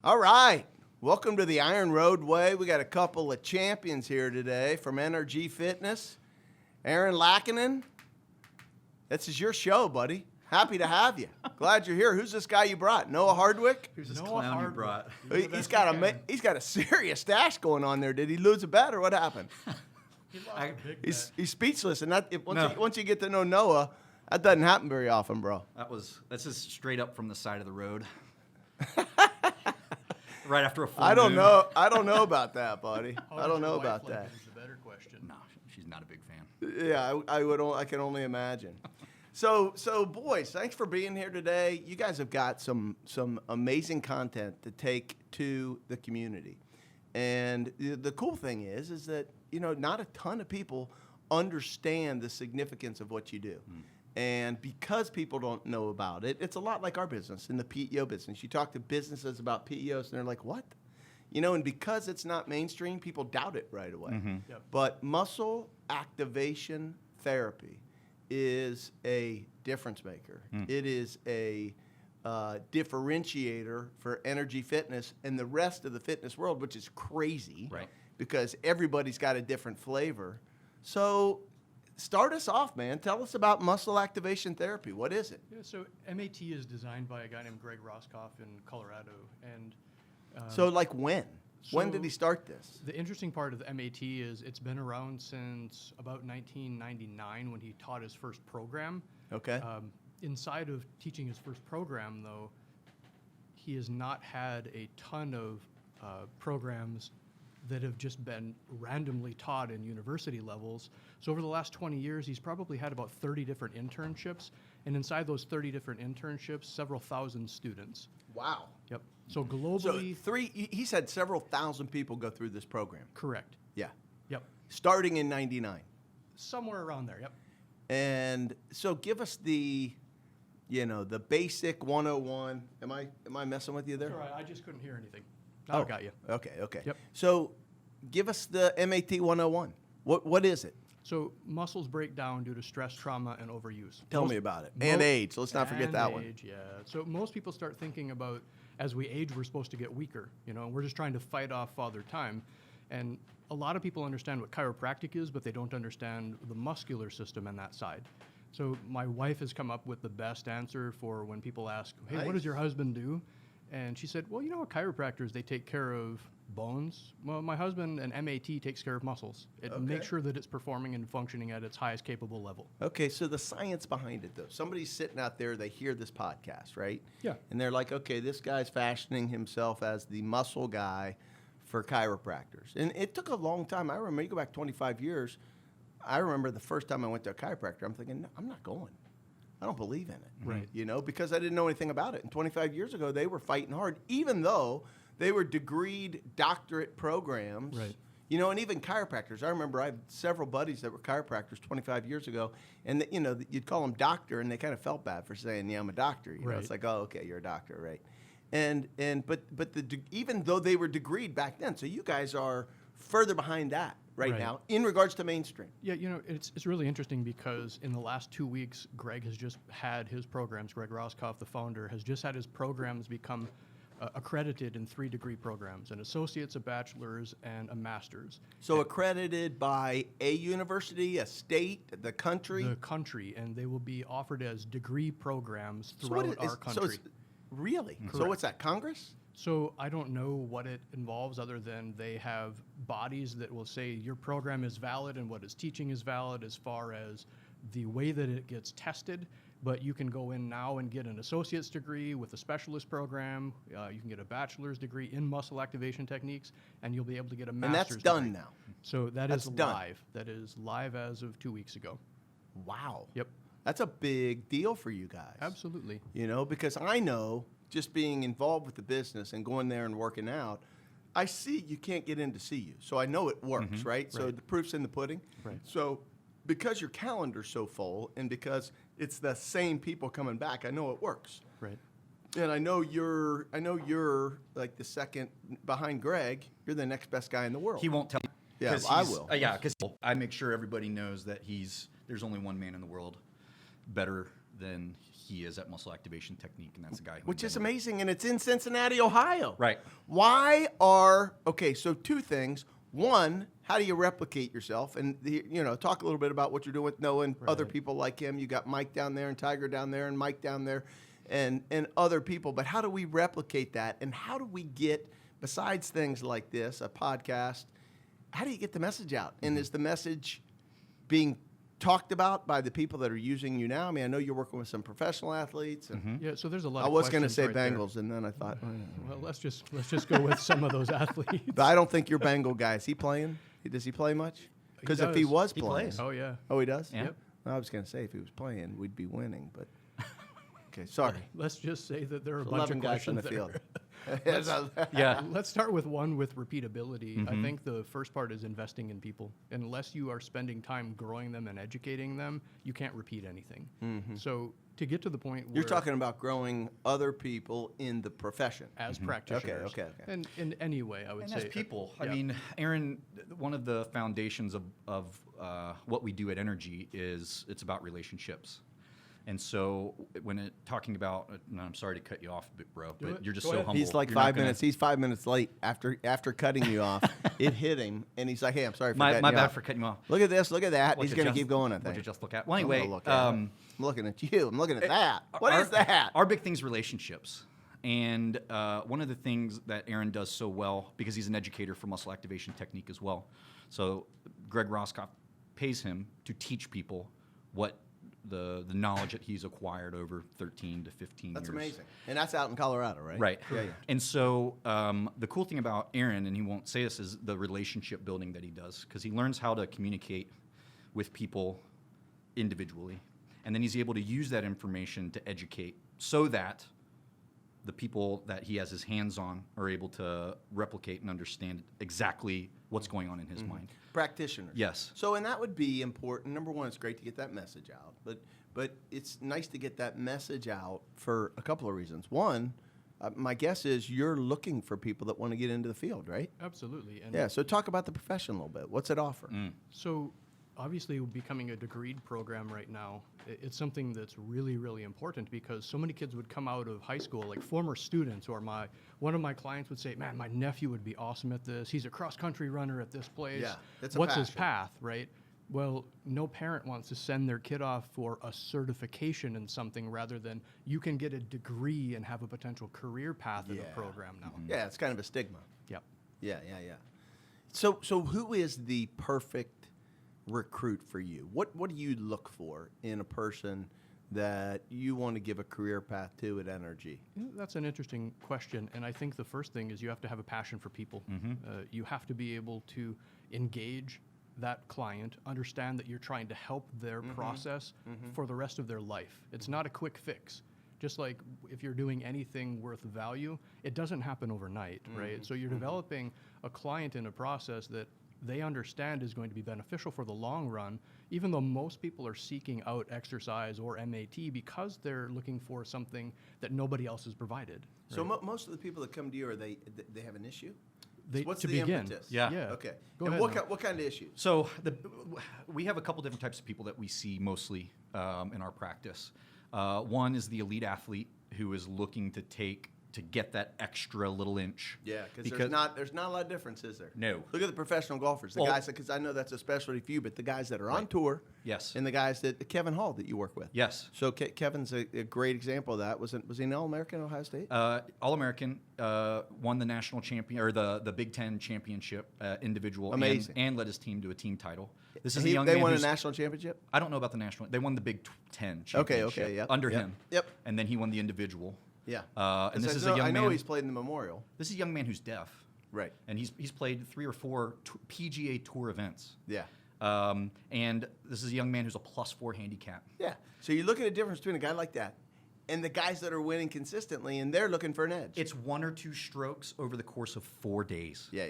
All right. Welcome to the IronRoad Way. We got a couple of champions here today from NRG Fitness. Aaron Lakanen, this is your show, buddy. Happy to have you. Glad you're here. Who's this guy you brought? Noah Hardwick? Who's this clown you brought? He's got a serious stash going on there. Did he lose a bet or what happened? He's speechless. And once you get to know Noah, that doesn't happen very often, bro. That's just straight up from the side of the road. Right after a full I don't moon. know. I don't know about that, buddy. I don't know about that. Is the better question. No, she's not a big fan. Yeah, I can only imagine. So boys, thanks for being here today. You guys have got some amazing content to take to the community. And the cool thing is that, not a ton of people understand the significance of what you do. And because people don't know about it, it's a lot like our business, in the PEO business. You talk to businesses about PEOs, and they're like, what? And because it's not mainstream, people doubt it right away. Mm-hmm. Yep. But muscle activation therapy is a difference maker. It is a differentiator for NRG Fitness and the rest of the fitness world, which is crazy, Right. because everybody's got a different flavor. So start us off, man. Tell us about muscle activation therapy. What is it? Yeah, so MAT is designed by a guy named Greg Roscoff in Colorado, and So like when? When so did he start this? the interesting part of the MAT is it's been around since about 1999 when he taught his first program. Okay. Inside of teaching his first program, though, he has not had a ton of programs that have just been randomly taught in university levels. So over the last 20 years, he's probably had about 30 different internships, and inside those 30 different internships, several thousand students. Wow. Yep. So So globally, he said several thousand people go through this program. correct. Yeah. Yep. Starting in 99. Somewhere around there. Yep. And so give us the basic 101. Am I messing with you there? All right. I just couldn't hear anything. Now I got you. Okay. Yep. So give us the MAT 101. What is it? So muscles break down due to stress, trauma, and overuse. Tell me about it. And age. Let's not forget And that one. age, yeah. So most people start thinking about, as we age, we're supposed to get weaker. We're just trying to fight off Father Time. And a lot of people understand what chiropractic is, but they don't understand the muscular system and that side. So my wife has come up with the best answer for when people ask, hey, what Nice. does your husband do? And she said, well, what chiropractors, they take care of bones. Well, my husband, an MAT, takes care of muscles. It Okay. makes sure that it's performing and functioning at its highest capable level. Okay, so the science behind it, though. Somebody's sitting out there, they hear this podcast, right? Yeah. And they're like, okay, this guy's fashioning himself as the muscle guy for chiropractors. And it took a long time. I remember, you go back 25 years, I remember the first time I went to a chiropractor, I'm thinking, no, I'm not going. I don't believe in it. Right. Because I didn't know anything about it. And 25 years ago, they were fighting hard, even though they were degreed doctorate programs. Right. And even chiropractors. I remember I had several buddies that were chiropractors 25 years ago, and you'd call them doctor, and they kind of felt bad for saying, "Yeah, I'm a doctor." Right. It's like, "Oh, okay, you're a doctor, right?" But even though they were degreed back then, so you guys are further behind that right now in regards to mainstream. Yeah, it's really interesting because in the last 2 weeks, Greg has just had his programs. Greg Roscoff, the founder, has just had his programs become accredited in 3-degree programs, an associate's, a bachelor's, and a master's. So accredited by a university, a state, the country. The country, and they will be offered as degree programs So what throughout our country. Really? So Correct. what's that, Congress? So I don't know what it involves other than they have bodies that will say your program is valid and what it's teaching is valid as far as the way that it gets tested. But you can go in now and get an associate's degree with a specialist program. You can get a bachelor's degree in muscle activation techniques, and you'll be able to get a And master's that's done degree. now. So That's is done. live. That is live as of 2 weeks ago. Wow. Yep. That's a big deal for you guys. Absolutely. Because I know, just being involved with the business and going there and working out, I see you can't get in to see you. So I know it works, right? So Right. the proof's in the pudding. Right. So because your calendar's so full and because it's the same people coming back, I know it works. Right. And I know you're like the second behind Greg. You're the next best guy in the world. He won't tell me. Yeah, 'Cause I he's- will. Yeah, because I make sure everybody knows that there's only one man in the world better than he is at Muscle Activation Technique, and that's a guy who Which is invented it. amazing, and it's in Cincinnati, Ohio. Right. Okay, so two things. One, how do you replicate yourself? And, talk a little bit about what you're doing with Noah and other people like him. You got Mike down there and Tiger down there and Mike down there and other people. But how do we replicate that? And how do we get, besides things like this, a podcast, how do you get the message out? And is the message being talked about by the people that are using you now? I mean, I know you're working with some professional athletes. And Yeah, so there's a lot. I of was going to questions say right there. Bengals, and then I thought, Well, let's just go with some of those athletes. but I don't think you're Bengal guy. Is he playing? Does he play much? Because if he does. was He playing, plays. Oh yeah. oh, he does. Yeah. Yep. I was going to say if he was playing, we'd be winning. But okay, sorry. Let's just say that there are a bunch 11 of guys on questions the there. field. Yeah. Let's start with one with repeatability. I think the first part is investing in people. Unless you are spending time growing them and educating them, you can't repeat anything. So to get to the point where You're talking about growing other people in the profession. as practitioners, okay. and in any way, I would And say as people, I yeah. mean, Aaron, one of the foundations of what we do at NRG is it's about relationships. And so when talking about, and I'm sorry to cut you off, bro, Do but it. you're just Go so ahead. humble. He's like You're not 5 gonna- minutes. He's 5 minutes late after cutting you off. It hit him, and he's like, "Hey, I'm sorry for My cutting bad you off. for cutting you off. Look at this. Look at that. What'd He's you going to just- keep going. I what'd think. you just look at? Well, I'm gonna anyway, look at it. I'm looking at you. I'm looking at that. What is that? Our big thing's relationships. And one of the things that Aaron does so well, because he's an educator for Muscle Activation Technique as well, so Greg Roscoff pays him to teach people what the knowledge that he's acquired over 13 to 15 That's years. amazing. And that's out in Colorado, right? Right. Yeah, yeah. And so the cool thing about Aaron, and he won't say this, is the relationship building that he does, because he learns how to communicate with people individually. And then he's able to use that information to educate so that the people that he has his hands on are able to replicate and understand exactly what's going on in his mind. Practitioners. Yes. So, and that would be important. Number one, it's great to get that message out, but it's nice to get that message out for a couple of reasons. One, my guess is you're looking for people that want to get into the field, right? Absolutely. And Yeah. So talk about the profession a little bit. What's it offer? So obviously becoming a degreed program right now, it's something that's really, really important because so many kids would come out of high school, like former students or one of my clients would say, man, my nephew would be awesome at this. He's a cross-country runner at this place. Yeah, that's a What's his passion. path, right? Well, no parent wants to send their kid off for a certification in something rather than you can get a degree and have a potential career path in the Yeah. program now. Yeah, it's kind of a stigma. Yep. Yeah. So who is the perfect recruit for you? What do you look for in a person that you want to give a career path to at NRG? That's an interesting question, and I think the first thing is you have to have a passion for people. You have to be able to engage that client, understand that you're trying to help their process for the rest of their life. It's not a quick fix. Just like if you're doing anything worth value, it doesn't happen overnight, right? So you're developing a client in a process that they understand is going to be beneficial for the long run, even though most people are seeking out exercise or MAT because they're looking for something that nobody else has provided. So right? most of the people that come to you, they have an issue? They- What's to the begin. impetus? Yeah. Okay. Go and ahead, what, Mike. what kind of issues? So we have a couple different types of people that we see mostly in our practice. One is the elite athlete who is looking to get that extra little inch. Yeah, because there's not a lot of difference, is there? No. Look at the professional golfers, the Well- guys, because I know that's a specialty for you, but the guys that are on tour, Yes. and the guys that Kevin Hall that you work with. Yes. So Kevin's a great example of that. Was he an All-American at Ohio State? All-American, won the national champion or the Big Ten championship individual, Amazing. and led his team to a team title. This is He- a young they man won a who's- national championship? I don't know about the national. They won the Big Ten Okay, championship yep, under yep, him. yep. And then he won the individual. Yeah. And this is a I young know man. he's played in the Memorial. This is a young man who's deaf. Right. And he's played 3 or 4 PGA Tour events. Yeah. And this is a young man who's a +4 handicap. Yeah. So you look at the difference between a guy like that and the guys that are winning consistently, and they're looking for an edge. It's 1 or 2 strokes over the course of 4 days. Yeah.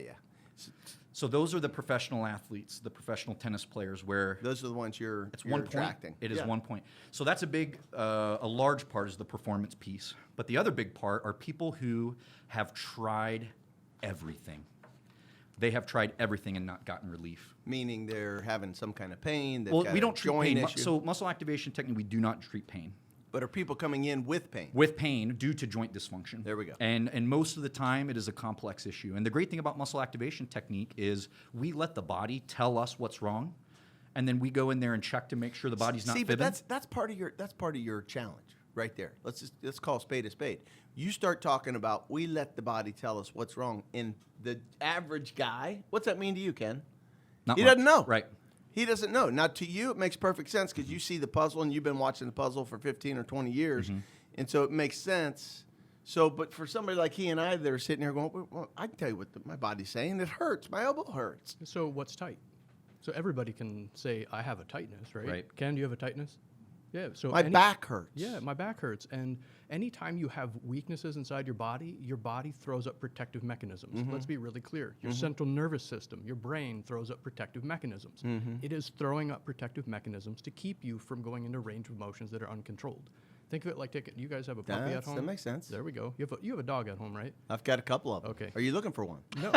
So those are the professional athletes, the professional tennis players, where Those are the ones you're it's 1 attracting. point. It is Yeah. 1 point. So that's a large part is the performance piece. But the other big part are people who have tried everything. They have tried everything and not gotten relief. Meaning they're having some kind of pain. They've Well, got we a don't treat joint pain. issue. So muscle activation technique, we do not treat pain. But are people coming in with pain? with pain due to joint dysfunction. There we go. And most of the time, it is a complex issue. And the great thing about muscle activation technique is we let the body tell us what's wrong, and then we go in there and check to make sure the body's not See, fibbing. but that's part of your challenge right there. Let's call a spade a spade. You start talking about we let the body tell us what's wrong, and the average guy, what's that mean to you, Ken? Not He much. doesn't know. Right. He doesn't know. Now, to you, it makes perfect sense because you see the puzzle and you've been watching the puzzle for 15 or 20 years. Mm-hmm. And so it makes sense. So, but for somebody like he and I that are sitting here going, well, I can tell you what my body's saying. It hurts. My elbow hurts. So what's tight? So everybody can say, I have a tightness, right? Right. Ken, do you have a tightness? Yeah. So My back hurts. Yeah, my back hurts. And anytime you have weaknesses inside your body throws up protective mechanisms. Let's be really clear. Your central nervous system, your brain throws up protective mechanisms. It is throwing up protective mechanisms to keep you from going into range of motions that are uncontrolled. Think of it like you guys have a puppy at home? That makes sense. There we go. You have a dog at home, right? I've got a couple of them. Okay. Are you looking for one? No,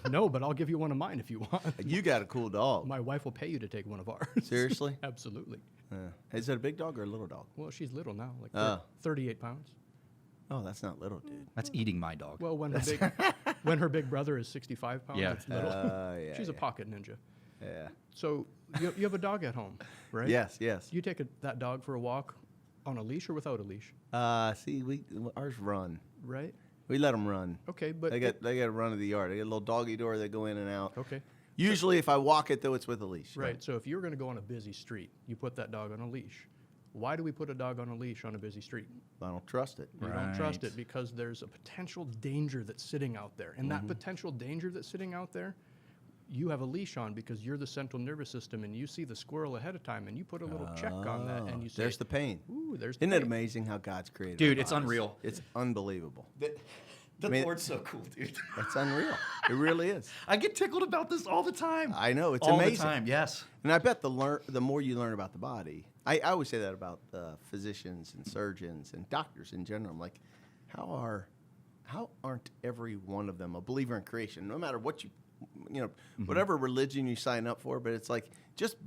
no, but I'll give you one of mine if you want. You got a cool dog. My wife will pay you to take one of ours. Seriously? Absolutely. Is it a big dog or a little dog? Well, she's little now, like Oh. 38 pounds. Oh, that's not little, dude. That's eating my dog. Well, when her big brother is 65 pounds, Yeah. it's little. Yeah, She's a yeah. pocket ninja. Yeah. So you have a dog at home, right? Yes, yes. You take that dog for a walk on a leash or without a leash, See, ours run. right? We let them run. Okay, but They got a run of the yard. They got a little doggy door. They go in and out. okay, Usually, if I walk it, though, it's with a leash. right. So if you're going to go on a busy street, you put that dog on a leash. Why do we put a dog on a leash on a busy street? I don't trust it. You don't trust Right. it because there's a potential danger that's sitting out there. And that potential danger that's sitting out there, you have a leash on because you're the central nervous system and you see the squirrel ahead of time and you put a little check on that and you say, There's the pain. ooh, there's the Isn't it pain. amazing how God's created Dude, our it's bodies? unreal. It's unbelievable. The I mean- Lord's so cool, dude. It's unreal. It really is. I get tickled about this all the time. I know. It's all amazing. the time, yes. And I bet the more you learn about the body, I always say that about physicians and surgeons and doctors in general. I'm like, how aren't every one of them a believer in creation? No matter what whatever religion you sign up for, but it's like just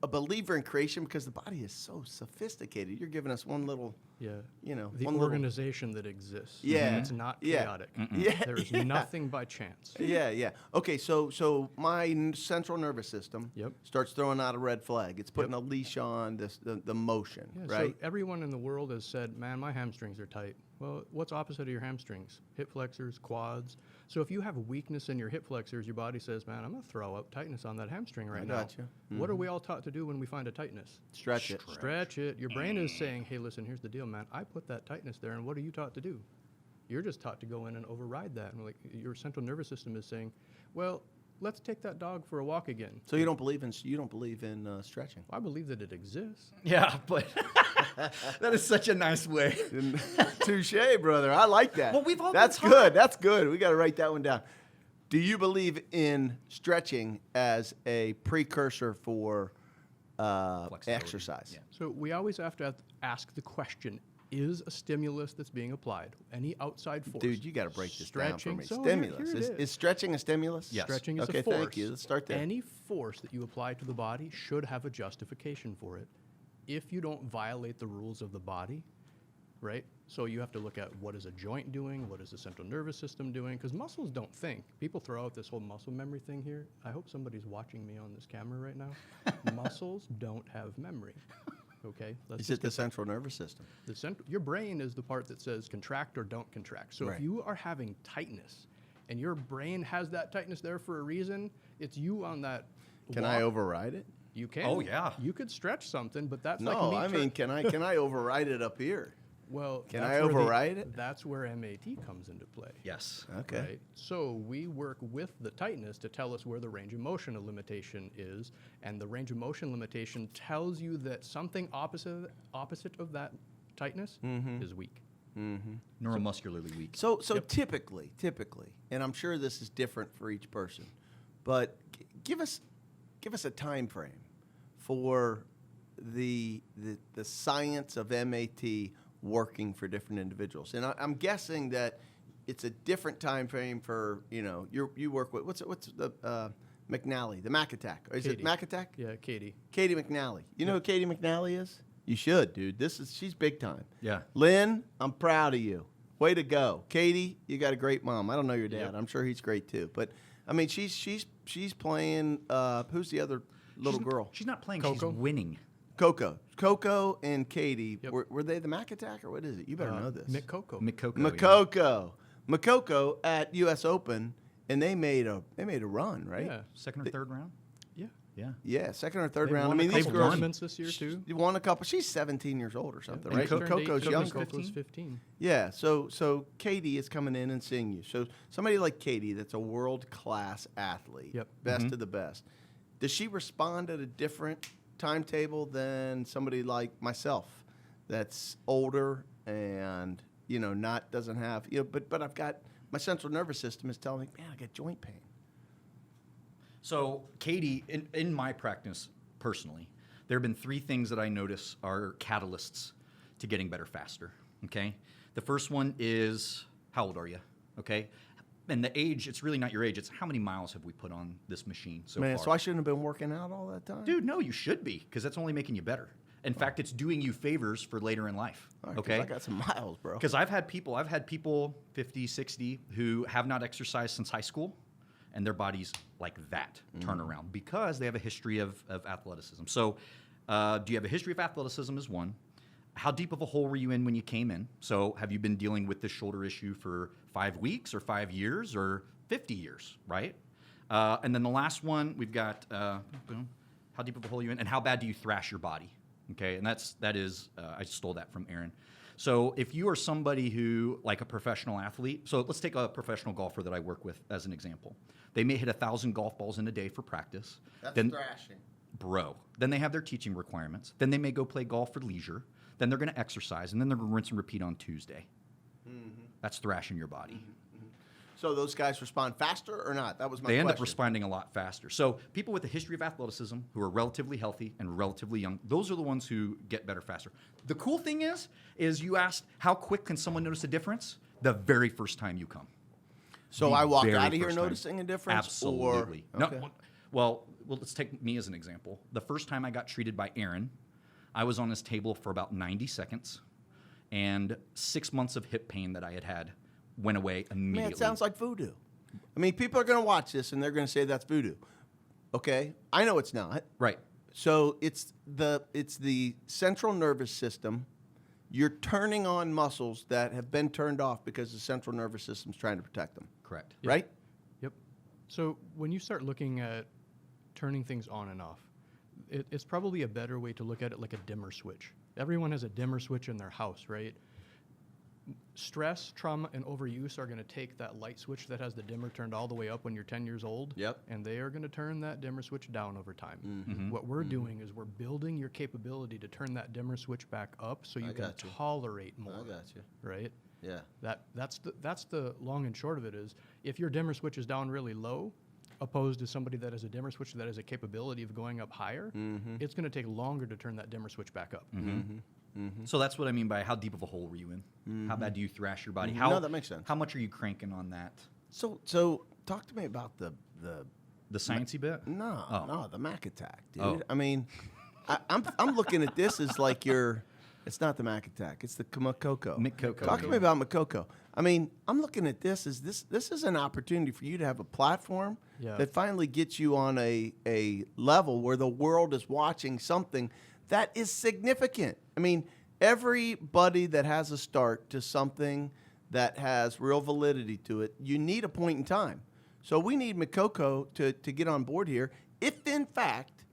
a believer in creation because the body is so sophisticated. You're giving us one little, Yeah. the The organization that exists. Yeah. It's not Yeah. chaotic. Yeah, There is yeah. nothing by chance. Yeah. Okay, so my central nervous system Yep. starts throwing out a red flag. It's putting a leash on the motion, Yeah, right? So everyone in the world has said, man, my hamstrings are tight. Well, what's opposite of your hamstrings? Hip flexors, quads. So if you have a weakness in your hip flexors, your body says, man, I'm going to throw up tightness on that hamstring right now. gotcha. What are we all taught to do when we find a tightness? Stretch it. Stretch it. Your brain is saying, hey, listen, here's the deal, man. I put that tightness there, and what are you taught to do? You're just taught to go in and override that. And like your central nervous system is saying, well, let's take that dog for a walk again. So you don't believe in stretching? I believe that it exists. Yeah, but that is such a nice way. Touche, brother. I like that. Well, we've all been That's taught- good. That's good. We got to write that one down. Do you believe in stretching as a precursor for Flexibility. exercise? Yeah. So we always have to ask the question, is a stimulus that's being applied, any outside force? Dude, you got to break this down for Stretching. me. So Stimulus. here it Is stretching a stimulus? Yes. Stretching is Okay, a force. thank you. Let's start there. Any force that you apply to the body should have a justification for it. If you don't violate the rules of the body, right? So you have to look at what is a joint doing, what is the central nervous system doing, because muscles don't think. People throw out this whole muscle memory thing here. I hope somebody's watching me on this camera right now. Muscles don't have memory. Okay? Let's Is just it the get that. central nervous system? Your brain is the part that says contract or don't contract. So Right. if you are having tightness and your brain has that tightness there for a reason, it's you on that Can walk. I override it? You can. Oh, yeah. You could stretch something, but that's No, like me. can I override it up here? well, can that's I where override it? That's where MAT comes into play. Yes. Okay. Right? So we work with the tightness to tell us where the range of motion limitation is, and the range of motion limitation tells you that something opposite of that tightness is weak. Neuromuscularly weak. So typically, and I'm sure this is different for each person, but give us a time frame for the science of MAT working for different individuals. And I'm guessing that it's a different time frame for, you work with, what's the McNally, the Mac Attack. Is it Katie. Mac Attack? Yeah, Katie. Katie McNally. You know who Katie McNally is? You should, dude. She's big time. Yeah. Lynn, I'm proud of you. Way to go. Katie, you got a great mom. I don't know your dad. Yep. I'm sure he's great too. But I mean, she's playing. Who's the other little girl? She's not playing. Coco? She's winning. Coco and Katie. Yep. Were they the Mac Attack or what is it? You better know this. Mick Coco. Makoko. Makoko at U.S. Open, and they made a run, right? Yeah. Second or third round. Yeah. Yeah. Yeah, second or third They've round. won I mean, a these couple girls tournaments this year too. You won a couple. She's 17 years old or something, And right? Coco- Coco's younger. Coco's 15. Yeah, so Katie is coming in and seeing you. So somebody like Katie, that's a world-class athlete, Yep. best of the best. Does she respond at a different timetable than somebody like myself, that's older and doesn't have But I've got my central nervous system is telling me, man, I got joint pain. So, Katie, in my practice personally, there have been 3 things that I notice are catalysts to getting better faster. Okay, the first one is how old are you? Okay, and the age, it's really not your age; it's how many miles have we put on this machine so Man, far. so I shouldn't have been working out all that time, Dude, no, you should be, because that's only making you better. In fact, it's doing you favors for later in life. All right, 'cause Okay, I got some miles, bro. because I've had people 50, 60 who have not exercised since high school, and their bodies like that turn around because they have a history of athleticism. So, do you have a history of athleticism is one. How deep of a hole were you in when you came in? So, have you been dealing with this shoulder issue for 5 weeks or 5 years or 50 years, right? And then the last one, we've got boom, how deep of a hole are you in, and how bad do you thrash your body? Okay, and that is I stole that from Aaron. So if you are somebody who, like a professional athlete, so let's take a professional golfer that I work with as an example. They may hit 1,000 golf balls in a day for practice. That's Then, thrashing. bro. Then they have their teaching requirements. Then they may go play golf for leisure. Then they're going to exercise, and then they're going to rinse and repeat on Tuesday. That's thrashing your body. So those guys respond faster or not? That was my They question. end up responding a lot faster. So people with a history of athleticism who are relatively healthy and relatively young, those are the ones who get better faster. The cool thing is you asked how quick can someone notice a difference? The very first time you come. So The I walk very out of here first time. noticing a difference? Absolutely. Or, No, okay. well, let's take me as an example. The first time I got treated by Aaron, I was on his table for about 90 seconds, and 6 months of hip pain that I had went away immediately. Man, it sounds like voodoo. I mean, people are going to watch this and they're going to say that's voodoo. Okay? I know it's not. Right. So it's the central nervous system. You're turning on muscles that have been turned off because the central nervous system's trying to protect them. Correct. Yep. Right? Yep. So when you start looking at turning things on and off, it's probably a better way to look at it like a dimmer switch. Everyone has a dimmer switch in their house, right? Stress, trauma, and overuse are going to take that light switch that has the dimmer turned all the way up when you're 10 years old. Yep. And they are going to turn that dimmer switch down over time. Mm-hmm. What we're doing is we're building your capability to turn that dimmer switch back up so you can got you. tolerate more. I got you. Right? Yeah. That's the long and short of it is if your dimmer switch is down really low, opposed to somebody that has a dimmer switch that has a capability of going up higher, it's going to take longer to turn that dimmer switch back up. So that's what I mean by how deep of a hole were you in? How bad do you thrash your body? Mhm. How, No, that makes sense. How much are you cranking on that? So talk to me about the sciencey bit? No, the Mac Attack, dude. Oh. I mean, I'm looking at this as like it's not the Mac Attack, it's the Makoko. Makoko. Talk to me about Makoko. I mean, I'm looking at this as this is an opportunity for you to have a platform Yeah. that finally gets you on a level where the world is watching something that is significant. I mean, everybody that has a start to something that has real validity to it, you need a point in time. So we need Makoko to get on board here if, in fact,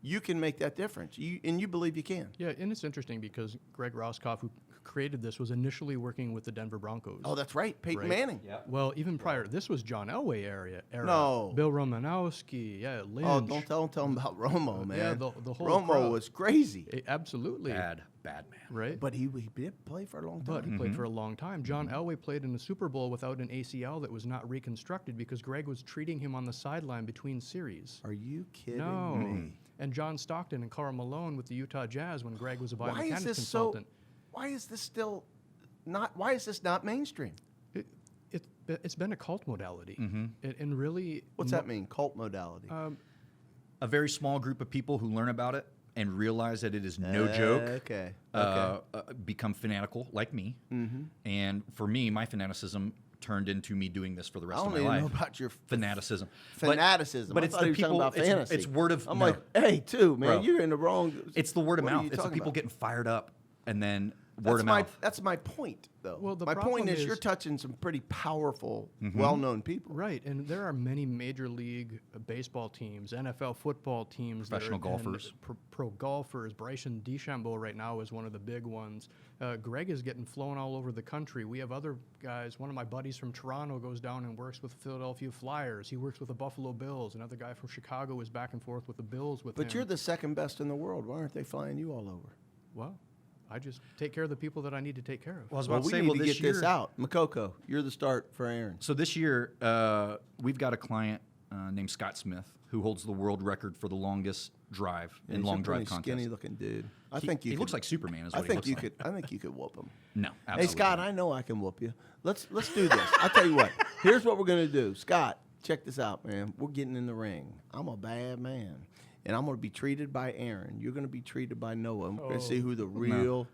you can make that difference. And you believe you can. Yeah, and it's interesting because Greg Roscoff, who created this, was initially working with the Denver Broncos. Oh, that's right. Peyton Right. Manning. Yeah. Well, even prior, this was John Elway era. No. Bill Romanowski, yeah, Lynch. Oh, don't tell him about Romo, man. Yeah, the whole Romo crowd. was crazy. Absolutely. Bad man. Right? But he did play for a long time. But he played for a long time. John Elway played in the Super Bowl without an ACL that was not reconstructed because Greg was treating him on the sideline between series. Are you kidding No. me? And John Stockton and Karl Malone with the Utah Jazz when Greg was a Why biomechanics is this consultant. why is this still not, why is this not mainstream? It's been a cult modality. And really... What's that mean? Cult modality. A very small group of people who learn about it and realize that it is no joke. Okay. Become fanatical like me. Mm-hmm. And for me, my fanaticism turned into me doing this for the I rest don't of my even life. know about your Fanaticism. fanaticism. But I it's thought the he was talking people. about fantasy. It's word of. I'm no. like, hey, too, man, Bro. you're in the wrong. It's the word of what are mouth. you It's the talking people about? getting fired up and then That's word of my mouth. that's my point, though. Well, the my point problem is is- you're touching some pretty powerful, Mm-hmm. well-known people. Right, and there are many major league baseball teams, NFL football teams, that Professional are- and golfers. pro golfers. Bryson DeChambeau right now is one of the big ones. Greg is getting flown all over the country. We have other guys. One of my buddies from Toronto goes down and works with the Philadelphia Flyers. He works with the Buffalo Bills. Another guy from Chicago is back and forth with the Bills with him. But you're the second best in the world. Why aren't they flying you all over? Well, I just take care of the people that I need to take care of. Well, I was Well, about we to say, need well, to this get year, this out. Makoko, you're the start for Aaron. So this year, we've got a client named Scott Smith who holds the world record for the longest drive in He's long a drive pretty contest. skinny-looking dude. I think you. He could, looks like Superman. Is I what he think looks you like. could. I think you could whoop him. No, Hey absolutely Scott, not. I know I can whoop you. Let's do this. I tell you what. Here's what we're gonna do. Scott, check this out, man. We're getting in the ring. I'm a bad man, and I'm gonna be treated by Aaron. You're gonna be treated by Noah. And we're gonna see who the real.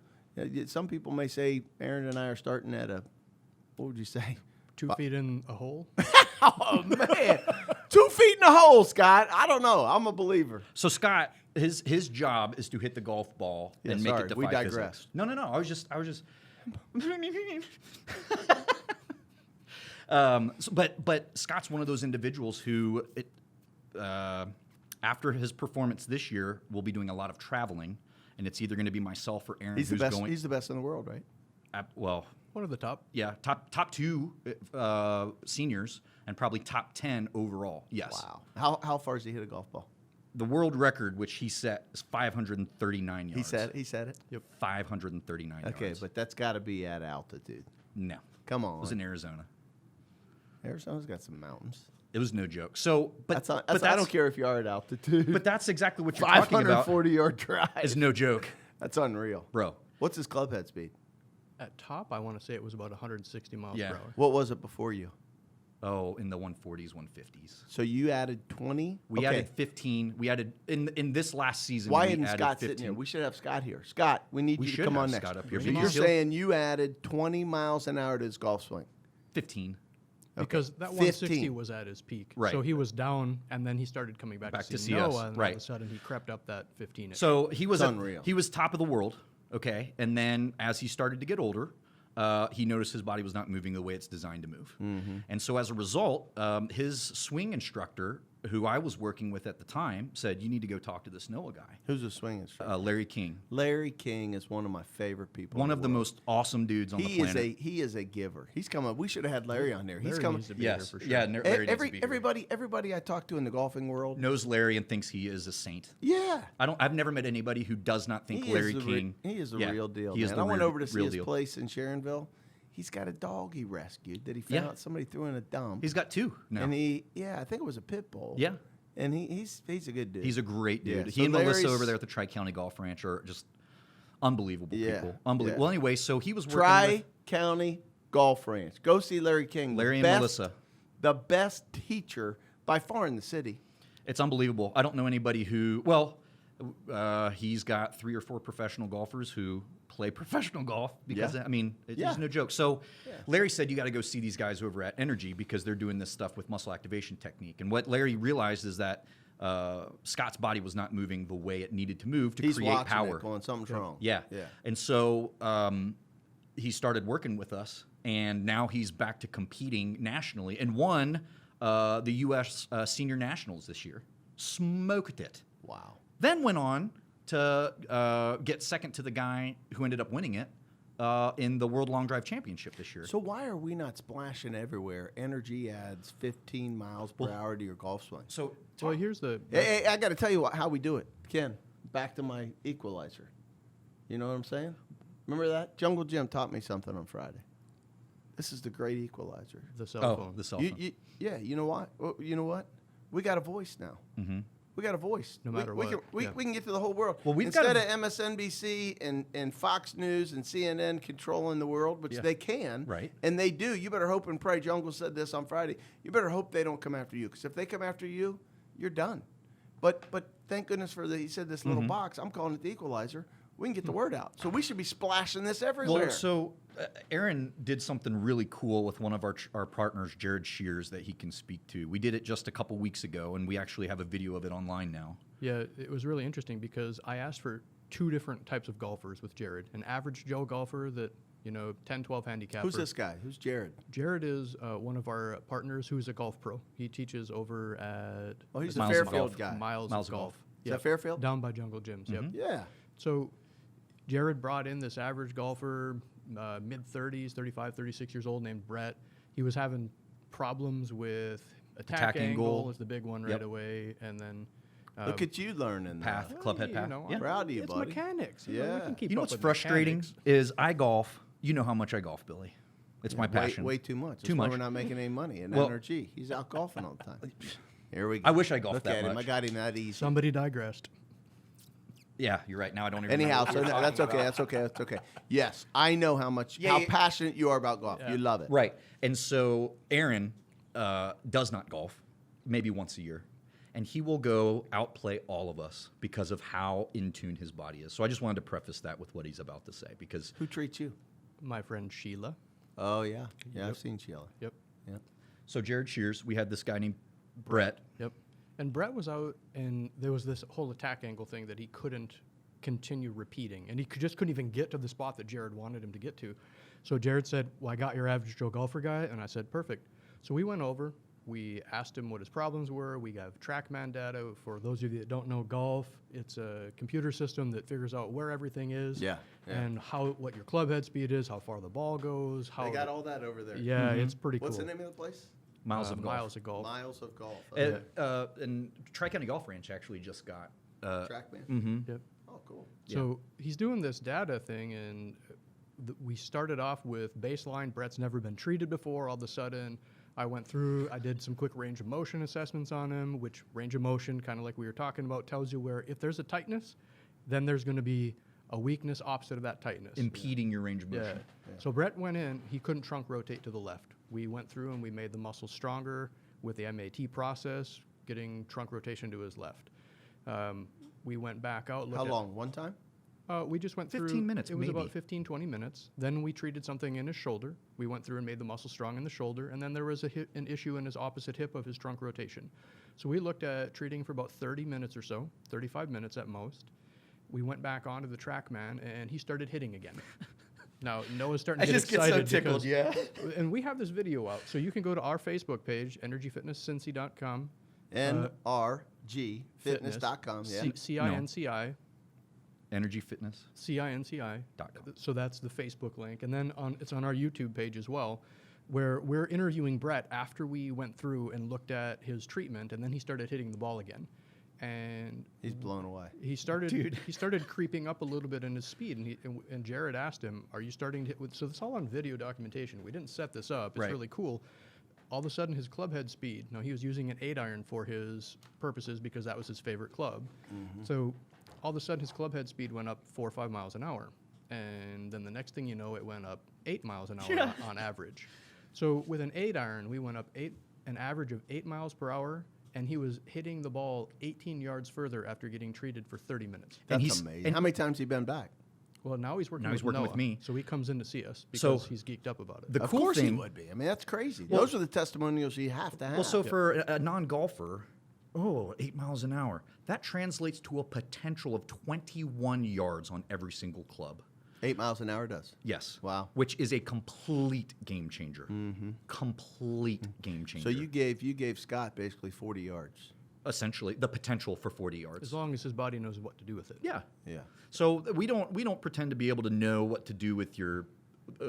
Some people may say Aaron and I are starting at a. What would you say? 2 feet in a hole. Oh man, 2 feet in the hole, Scott. I don't know. I'm a believer. So Scott, his job is to hit the golf ball Yeah, and make sorry, it defy we physics. digress. No. I was just. But Scott's one of those individuals who, after his performance this year, will be doing a lot of traveling, and it's either going to be myself or Aaron He's the who's best. going. He's the best in the world, right? Well, One of the top. yeah, top two seniors and probably top 10 overall. Yes. Wow. How far does he hit a golf ball? The world record, which he set, is 539 yards. He said it. Yep. 539 Okay, yards. but that's got to be at altitude. No. Come It on. was in Arizona. Arizona's got some mountains. It was no joke. So, but I don't care if you are at altitude. But that's exactly what you're talking about. 540-yard drive. Is no joke, That's unreal. bro. What's his club head speed? At top, I want to say it was about 160 miles Yeah. per hour. What was it before you? Oh, in the 140s, 150s. So you added 20? We added 15. We added in this last season. Why we isn't added Scott 15. sitting here? We should have Scott here. Scott, we need We you to should come have on next. Scott up here. So Maybe you're he'll- saying you added 20 miles an hour to his golf swing. 15. Because that 15. 160 was at his peak. Right. So he was down, and then he started coming back Back to to see see us, Noah, and all right. of a sudden he crept up that 15. So he was It's unreal. he was top of the world. Okay, and then as he started to get older, he noticed his body was not moving the way it's designed to move. Mm-hmm. And so as a result, his swing instructor, who I was working with at the time, said, "You need to go talk to this Noah guy, Who's a swing instructor? Larry King, Larry King is one of my favorite people. one in of the world. most awesome dudes on the planet." He is a giver. He's coming. We should have had Larry on there. He's Larry coming. needs to be here Yes, for sure. yeah, Larry needs to be here. Everybody I talk to in the golfing world. knows Larry and thinks he is a saint. Yeah. I've never met anybody who does not think He Larry is the King. he is the Yeah, real deal. He is man. the I went real- over to see real his deal. place in Sharonville. He's got a dog he rescued that he found Yeah. out somebody threw in a dump. He's got two now. And I think it was a pit bull. Yeah. And he's a good dude. He's a great dude. Yeah, He so and Melissa Larry's- over there at the Tri-County Golf Ranch are just unbelievable Yeah, people. Unbelievable. yeah. Well, anyway, so he was working Tri-County Golf Ranch. Go see Larry King. Larry the and best- Melissa. The best teacher by far in the city. It's unbelievable. I don't know anybody who, he's got 3 or 4 professional golfers who play professional golf because, Yeah. I mean, it's Yeah. no joke. So Larry said, you got to go see these guys over at NRG because they're doing this stuff with muscle activation technique. And what Larry realized is that Scott's body was not moving the way it needed to move to He's create watching power. it going, something's wrong. Yeah. Yeah. And so he started working with us, and now he's back to competing nationally and won the U.S. Senior Nationals this year. Smoked it. Wow. Then went on to get second to the guy who ended up winning it in the World Long Drive Championship this year. So why are we not splashing everywhere? Energy adds 15 miles per hour to your golf swing. So Well, here's the. Hey, I got to tell you how we do it. Ken, back to my equalizer. You know what I'm saying? Remember that? Jungle Jim taught me something on Friday. This is the great equalizer. The cell phone. the cell phone. Yeah, you know what? Well, you know what? We got a voice now. Mm-hmm. We got a voice. No matter we what, Can, we can get to the whole world. Well, we've Instead got of MSNBC and Fox News and CNN controlling the world, which Yeah. they can, Right. and they do. You better hope and pray. Jungle said this on Friday. You better hope they don't come after you, because if they come after you, you're done. But thank goodness for he said this little box. I'm calling it the equalizer. We can get the word out. So we should be splashing this everywhere. Well, so Aaron did something really cool with one of our partners, Jared Shears, that he can speak to. We did it just a couple weeks ago, and we actually have a video of it online now. Yeah, it was really interesting because I asked for 2 different types of golfers with Jared. An average Joe golfer that, 10, 12 handicapper. Who's this guy? Who's Jared? Jared is one of our partners who's a golf pro. He teaches over at... Oh, he's a Miles of Fairfield Golf. guy. Miles of Golf. Is that Fairfield? Down by Jungle Gyms, yep. Yeah. So Jared brought in this average golfer, mid-30s, 35, 36 years old, named Brett. He was having problems with attack angle is the big one right away, and then... Look at you learning Path, club head path. I'm Yeah. Proud of you, it's buddy. mechanics. Yeah. We can keep You know up what's with frustrating mechanics. is I golf. You know how much I golf, Billy. It's my Way, passion. way too much. That's Too why much. we're not making any money in Well- NRG. He's out golfing all the time. Here we go. I wish I golfed Look that at him. much. I got him that easy. Somebody digressed. Yeah, you're right. Now I don't even Anyhow, remember so what you're that's talking okay. about. That's okay. That's okay. Yes, I know how passionate you are about golf. Yeah. You love it. Right. And so Aaron does not golf, maybe once a year. And he will go outplay all of us because of how in tune his body is. So I just wanted to preface that with what he's about to say because Who treats you? My friend Sheila. Oh yeah, yeah. I've seen Sheila. Yep. Yeah. so Jared Shears, we had this guy named Brett. Yep. And Brett was out, and there was this whole attack angle thing that he couldn't continue repeating, and he just couldn't even get to the spot that Jared wanted him to get to. So Jared said, "Well, I got your average Joe golfer guy," and I said, "Perfect." So we went over. We asked him what his problems were. We got TrackMan data. For those of you that don't know golf, it's a computer system that figures out where everything is, Yeah, yeah. and what your club head speed is, how far the ball goes, how They got all that over there. yeah, it's pretty What's cool. the name of the place? Miles of Golf. Miles of Golf. Miles of Golf. And Tri-County Golf Ranch actually just got. Trackman. Yep. Oh, cool. So he's doing this data thing, and we started off with baseline. Brett's never been treated before. All of a sudden, I went through, I did some quick range of motion assessments on him, which range of motion, kind of like we were talking about, tells you where if there's a tightness, then there's going to be a weakness opposite of that tightness. Impeding your range of Yeah. motion. So Brett went in, he couldn't trunk rotate to the left. We went through and we made the muscles stronger with the MAT process, getting trunk rotation to his left. We went back out. How long? One time? We just went 15 through. minutes, It was maybe. about 15, 20 minutes. Then we treated something in his shoulder. We went through and made the muscle strong in the shoulder. And then there was an issue in his opposite hip of his trunk rotation. So we looked at treating for about 30 minutes or so, 35 minutes at most. We went back onto the TrackMan, and he started hitting again. Now, Noah's starting to get excited. because- yeah. And we have this video out. So you can go to our Facebook page, energyfitnesscincy.com. NRGfitness.com. Yeah. CINCI. EnergyFitness. CINCI. .com. So that's the Facebook link. And then it's on our YouTube page as well, where we're interviewing Brett after we went through and looked at his treatment, and then he started hitting the ball again. And He's blown away. he started creeping up a little bit in his speed, and Jared asked him, "Are you starting to hit with?" So it's all on video documentation. We didn't set this up. It's Right. really cool. All of a sudden, his club head speed. Now he was using an 8-iron for his purposes because that was his favorite club. So all of a sudden, his club head speed went up 4 or 5 miles an hour, and then the next thing you know, it went up 8 miles an hour on average. So with an 8-iron, we went up an average of 8 miles per hour. And he was hitting the ball 18 yards further after getting treated for 30 minutes. And That's he's- amazing. and- How many times have you been back? Well, now he's working, Now he's with, working with Noah, me. so he comes in to see us So because he's geeked up about it. The Of cool course thing he would be. I mean, that's crazy. Well- Those are the testimonials you have to have. Well, so for a non-golfer, 8 miles an hour, that translates to a potential of 21 yards on every single club. 8 miles an hour does. Yes. Wow. Which is a complete game changer. Complete game changer. So you gave Scott basically 40 yards. essentially the potential for 40 yards. As long as his body knows what to do with it. Yeah. Yeah. So we don't pretend to be able to know what to do with your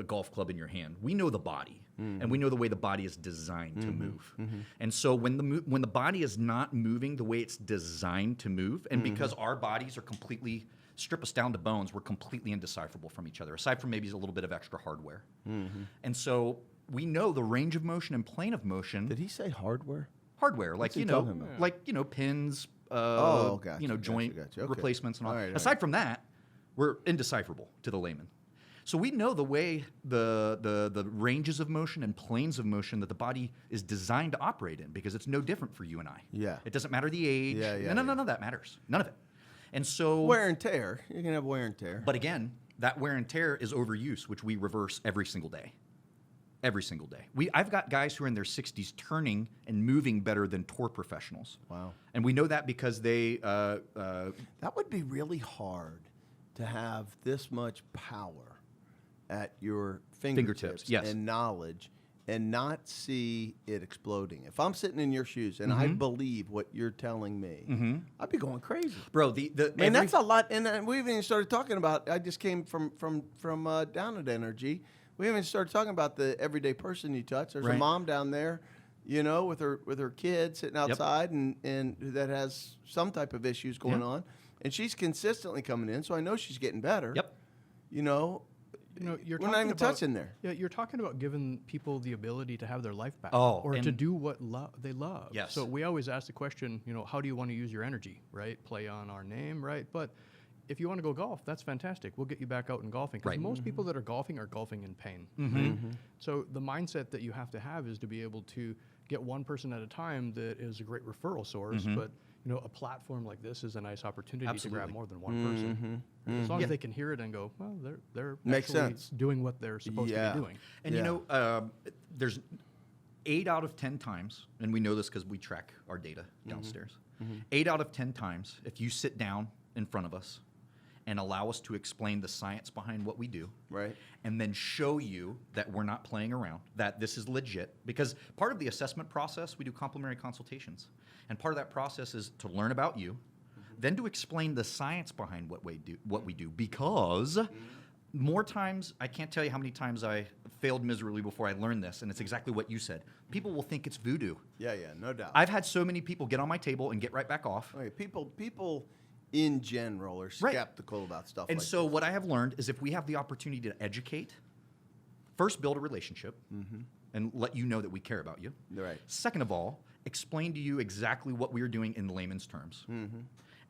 golf club in your hand. We know the body, and we know the way the body is designed to move. And so when the body is not moving the way it's designed to move, and because our bodies are completely strip us down to bones, we're completely indecipherable from each other, aside from maybe a little bit of extra hardware. And so we know the range of motion and plane of motion. Did he say hardware? Hardware, like he talking about? pins, Gotcha, joint gotcha. Okay. replacements and all. All right, all Aside from that, we're indecipherable to the layman. So we know the way the ranges of motion and planes of motion that the body is designed to operate in, because it's no different for you and I. Yeah. It doesn't matter the age. Yeah, None of that matters. None of it. And so Wear and tear. You can have wear and tear. But again, that wear and tear is overuse, which we reverse every single day. Every single day. I've got guys who are in their 60s turning and moving better than tour professionals. Wow. And we know that because they That would be really hard to have this much power at your fingertips yes. and knowledge and not see it exploding. If I'm sitting in your shoes and I believe what you're telling me, I'd be going crazy. Bro, Man, that's a lot. And we haven't even started talking about, I just came from down at NRG. We haven't even started talking about the everyday person you touch. There's a Right. mom down there, you know, with her kid sitting outside and that has some type of issues going on. And she's consistently coming in, so I know she's getting better. Yep. You know, You're we're not talking even about, touching there. Yeah, you're talking about giving people the ability to have their life back, Oh, or to and- do what they love. Yes. So we always ask the question, how do you want to use your energy, right? Play on our name, right? But if you want to go golf, that's fantastic. We'll get you back out and golfing. Because Right. most people that are golfing in pain. Right? So the mindset that you have to have is to be able to get one person at a time that is a great referral source, but a platform like this is a nice opportunity to grab Absolutely. more than one person. As long as they can hear it and go, well, they're Makes actually sense. doing what they're supposed to be doing. And Yeah. There's 8 out of 10 times, and we know this because we track our data downstairs. 8 out of 10 times, if you sit down in front of us and allow us to explain the science behind what we do, Right. and then show you that we're not playing around, that this is legit. Because part of the assessment process, we do complimentary consultations. And part of that process is to learn about you, then to explain the science behind what we do. Because more times, I can't tell you how many times I failed miserably before I learned this, and it's exactly what you said. People will think it's voodoo. Yeah, no doubt. I've had so many people get on my table and get right back off. Right. People in general are Right. skeptical about stuff And like so what I have learned is if we have the opportunity to educate, first build a relationship and let you know that we care about you. Right. Second of all, explain to you exactly what we are doing in layman's terms.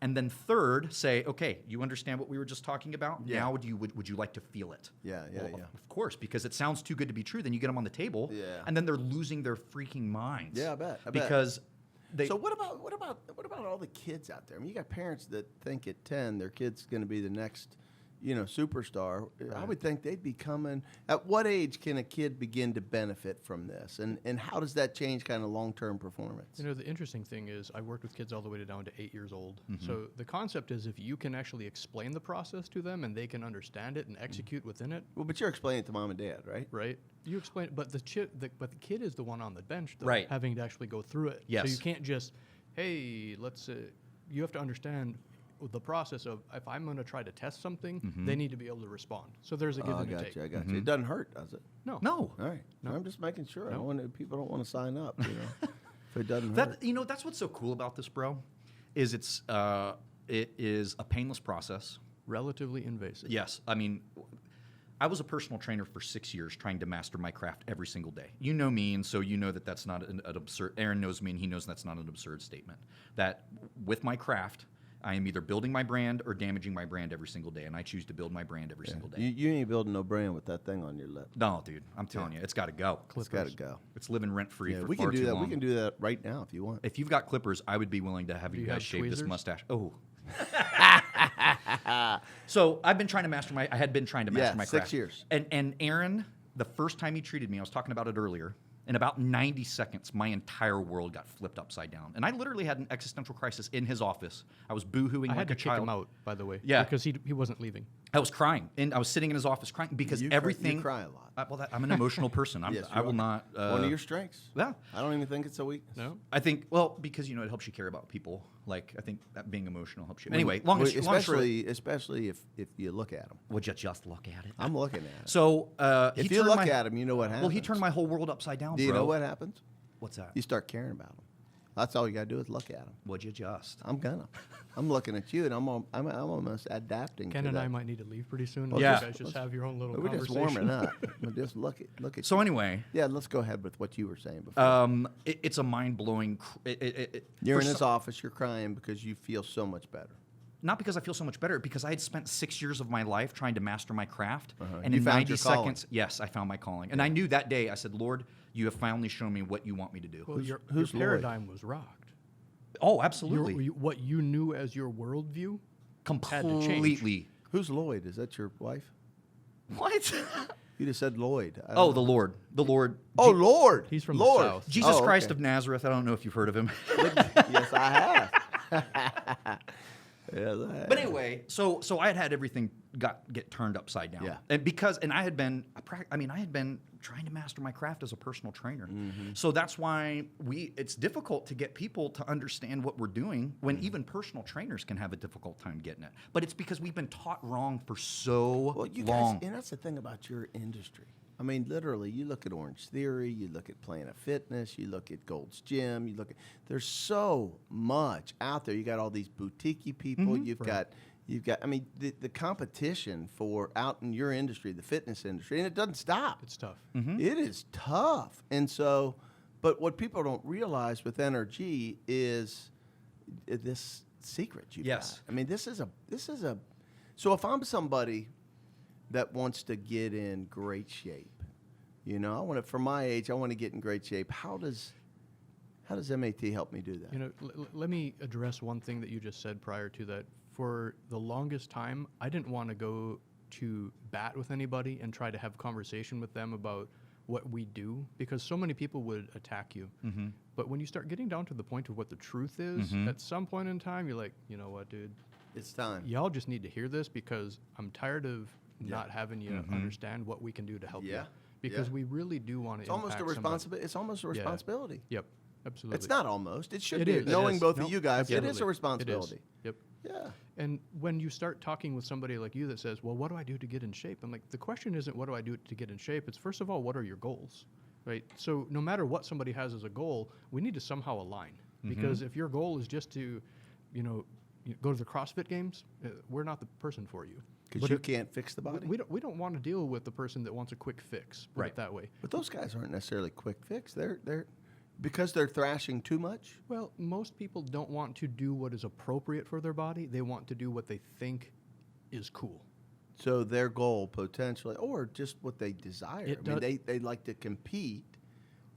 And then third, say, okay, you understand what we were just talking about? Yeah. Now would you like to feel it? Yeah. Of course, because it sounds too good to be true. Then you get them on the table, Yeah. and then they're losing their freaking minds. Yeah, I bet. Because they, So what about all the kids out there? I mean, you got parents that think at 10 their kid's going to be the next, superstar. I would think they'd be coming. At what age can a kid begin to benefit from this, and how does that change kind of long-term performance? The interesting thing is I worked with kids all the way down to 8 years old. So the concept is if you can actually explain the process to them and they can understand it and execute within it, Well, but you're explaining it to mom and dad, right? right? You explain it, but the kid is the one on the bench, though, Right. having to actually go through it. Yes. So you can't just, hey, you have to understand the process of if I'm going to try to test something, they need to be able to respond. So there's a give I and a got take. you. I got you. It doesn't hurt, does it? No. no. All right. No. I'm just making sure. I No. don't want people don't want to sign up. If it doesn't hurt. That's what's so cool about this, bro, is it is a painless process. Relatively invasive. Yes, I mean, I was a personal trainer for 6 years trying to master my craft every single day. You know me, and so you know that that's not an absurd. Aaron knows me, and he knows that's not an absurd statement. That with my craft, I am either building my brand or damaging my brand every single day, and I choose to build my brand every single day. You ain't building no brand with that thing on your lip. No, dude, I'm telling you, it's got to go. It's got to go. It's living rent free Yeah, for we far can do too that. long. We can do that right now if you want. If you've got clippers, I would be willing to have you you guys have shave this tweezers? mustache. Oh. So I've been trying to master I had been trying to master my 6 craft. years. And Aaron, the first time he treated me, I was talking about it earlier, in about 90 seconds, my entire world got flipped upside down. And I literally had an existential crisis in his office. I was boohooing I like had to a kick child. him out, by the way. Yeah. Because he wasn't leaving. I was crying. And I was sitting in his office crying because You everything... cry a lot. I'm an emotional person. Yes, I you will are. not... One of your strengths. Yeah. I don't even think it's a weakness. No? I think, well, because, it helps you care about people. Like, I think that being emotional helps you. Anyway, long story. Especially if you look at them. Would you just look at it? I'm looking at it. So, If he you turned look my- at him, you know what happens. Well, he turned my whole world upside down, Do you bro. know what happens? What's that? You start caring about them. That's all you got to do is look at them. Would you just? I'm gonna. I'm looking at you, and I'm almost adapting. Ken to and that. I might need to leave pretty soon. Yeah. You guys just have your own little We're just conversation. warming up. We'll just look at. So anyway, Yeah, let's go ahead with what you were saying before. it's a mind-blowing... You're in his office. You're crying because you feel so much better. not because I feel so much better, because I had spent 6 years of my life trying to master my craft. And You in found 90 your calling. seconds, yes, I found my calling. And I knew that day, I said, Lord, you have finally shown me what you want me to do. Well, your who's Lloyd? paradigm was rocked. Oh, absolutely. What you knew as your worldview had to change. Completely. Who's Lloyd? Is that your wife? What? You just said Lloyd. I don't Oh, know. the Lord. The Lord. Oh, Lord. He's from Lord. the South. Jesus Oh, Christ okay. of Nazareth. I don't know if you've heard of him. Yes, I have. Yes, I have. But anyway, so I had everything get turned upside down. Yeah. And I had been trying to master my craft as a personal trainer. So that's why it's difficult to get people to understand what we're doing when even personal trainers can have a difficult time getting it. But it's because we've been taught wrong for so Well, you long. guys, and that's the thing about your industry. I mean, literally, you look at Orange Theory, you look at Planet Fitness, you look at Gold's Gym, you look at. There's so much out there. You got all these boutique people. You've got. I mean, the competition for out in your industry, the fitness industry, and it doesn't stop. It's tough. It is tough, and so, but what people don't realize with NRG is this secret you Yes. got. I mean, this is a. So if I'm somebody that wants to get in great shape, you know, I want to. For my age, I want to get in great shape. How does MAT help me do that? You know, let me address one thing that you just said prior to that. For the longest time, I didn't want to go to bat with anybody and try to have conversation with them about what we do, because so many people would attack you. But when you start getting down to the point of what the truth is, at some point in time, you're like, you know what, dude? It's time. Y'all just need to hear this, because I'm tired of not having you understand what we can do to help you. Yeah. Because Yeah. we really do want to It's almost a responsibility. It's almost a Yeah. responsibility. Yep, absolutely. It's not almost. It should It be. is. Knowing both No, of you guys, it is absolutely. a responsibility. It is. Yep. Yeah. And when you start talking with somebody like you that says, well, what do I do to get in shape? I'm like, the question isn't what do I do to get in shape? It's first of all, what are your goals, right? So no matter what somebody has as a goal, we need to somehow align. Because if your goal is just to, go to the CrossFit games, we're not the person for you. Because you can't fix the body. We don't want to deal with the person that wants a quick fix, put it that way. But those guys aren't necessarily quick fix. They're because they're thrashing too much. Well, most people don't want to do what is appropriate for their body. They want to do what they think is cool. So their goal potentially, or just what they desire. It I mean, they like to compete,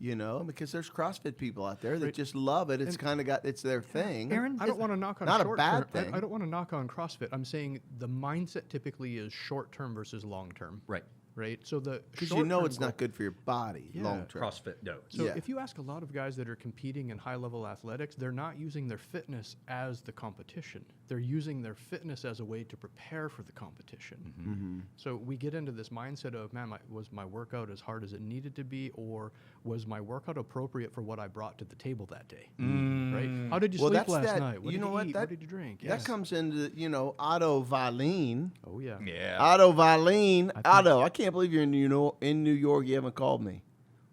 because there's CrossFit people out there that Right. just love it. It's kind of it's their thing. Aaron, I don't want to knock on not a short bad term. thing. I don't want to knock on CrossFit. I'm saying the mindset typically is short term versus long term. Right. Right. So the Because short-term it's goal- not good for your body Yeah. long term. CrossFit, no. So Yeah. if you ask a lot of guys that are competing in high level athletics, they're not using their fitness as the competition. They're using their fitness as a way to prepare for the competition. So we get into this mindset of, man, was my workout as hard as it needed to be, or was my workout appropriate for what I brought to the table that day? Right? How did you Well, sleep that's last that. night? What You did know what? eat? That- What did you drink? That comes into Otto Valine. Oh yeah. Yeah. Otto Valine. think- Otto, I can't believe you're in New York. You haven't called me.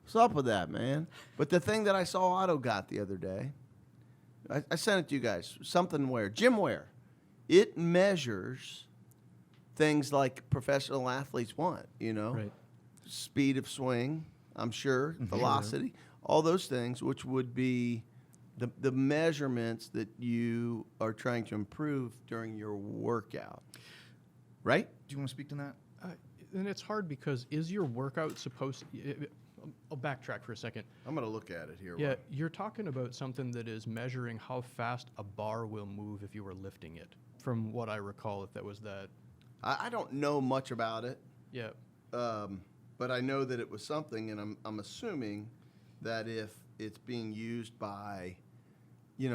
What's up with that, man? But the thing that I saw Otto got the other day, I sent it to you guys. Something where gym wear, it measures things like professional athletes want. Right. Speed of swing, I'm sure, velocity, all those things, which would be the measurements that you are trying to improve during your workout, right? Do you want to speak to that? And it's hard because is your workout supposed to... I'll backtrack for a second. I'm going to look at it here. Yeah, you're talking about something that is measuring how fast a bar will move if you were lifting it, from what I recall, if that was that. I don't know much about it, Yeah. but I know that it was something, and I'm assuming that if it's being used by,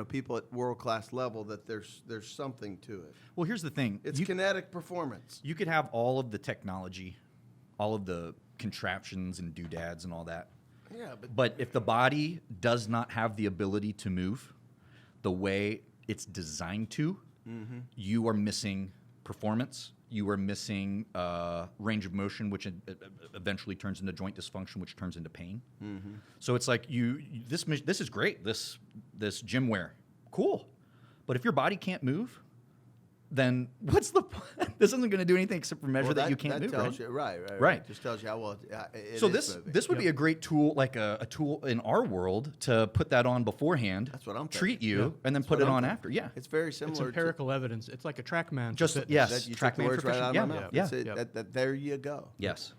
people at world-class level, that there's something to it. Well, here's the thing. It's kinetic performance. You could have all of the technology, all of the contraptions and doodads and all that. Yeah, But if the body does not have the ability to move the way it's designed to, you are missing performance. You are missing range of motion, which eventually turns into joint dysfunction, which turns into pain. So it's like this is great. This gym wear, cool. But if your body can't move, then what's the point? This isn't going to do anything except for measure that you can't move, tells right? you, right. Right. Just tells you how well it So is this moving. this would be a great tool, like a tool in our world to put that on beforehand. That's what I'm treat thinking. you, and then That's put what it I'm on thinking. after. Yeah. It's very It's similar empirical evidence. It's like a TrackMan. for Just fitness. yes, to that. You track took the man words for right out of my fitness. mouth. Yeah. That's it. Yeah. There you go. Yes.